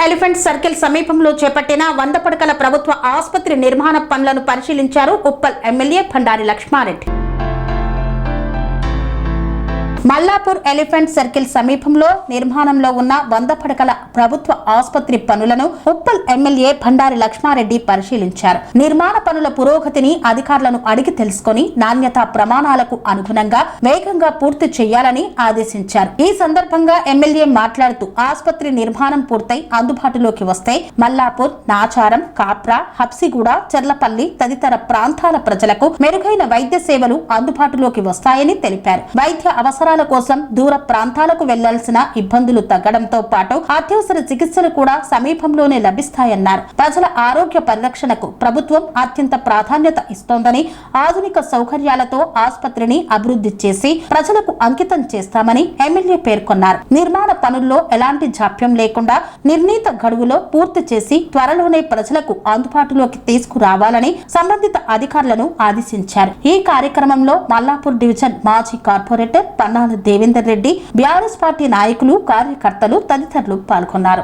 Elephant circle సమీపంలో చేపట్టిన 100 పడకల ప్రభుత్వ ఆసుపత్రి నిర్మాణ పనులను పరిశీలించారు Uppal MLA Bandari Lakshma Reddy. Mallapur elephant circle సమీపంలో నిర్మాణంలో ఉన్న 100 పడకల ప్రభుత్వ ఆసుపత్రి పనులను ఉప్పల్ ఎమ్మెల్యే బండారి లక్ష్మారెడ్డి పరిశీలించారు. నిర్మాణ పనుల పురోగతిని అధికారులను అడిగి తెలుసుకుని నాణ్యతా ప్రమాణాలకు అనుగుణంగా వేగంగా పూర్తి చేయాలని ఆదేశించారు. ఈ సందర్భంగా ఎమ్మెల్యే మాట్లాడుతూ ఆసుపత్రి నిర్మాణం పూర్తయి అందుబాటులోకి వస్తే మల్లాపూర్, నాచారం, కాప్రా, హబ్సిగూడ, చెర్లపల్లి తదితర ప్రాంతాల ప్రజలకు మెరుగైన వైద్య సేవలు అందుబాటులోకి వస్తాయని తెలిపారు. వైద్య అవసరాల కోసం దూర ప్రాంతాలకు వెళ్లాల్సిన ఇబ్బందులు తగ్గడంతో పాటు అత్యవసర చికిత్సలు కూడా సమీపంలోనే లభిస్తాయన్నారు. ప్రజల ఆరోగ్య పరిరక్షణకు ప్రభుత్వం అత్యంత ప్రాధాన్యత ఇస్తోందని, ఆధునిక సౌకర్యాలతో ఆసుపత్రిని అభివృద్ధి చేసి ప్రజలకు అంకితం చేస్తామని ఎమ్మెల్యే పేర్కొన్నారు. నిర్మాణ పనుల్లో ఎలాంటి జాప్యం లేకుండా నిర్ణీత గడువులో పూర్తి చేసి త్వరలోనే ప్రజలకు అందుబాటులోకి తీసుకురావాలని సంబంధిత అధికారులను ఆదేశించారు. ఈ కార్యక్రమంలో మల్లాపూర్ డివిజన్ మాజీ corporator Pannala Devender Reddy, BRS party నాయకులు, కార్యకర్తలు తదితరులు పాల్గొన్నారు.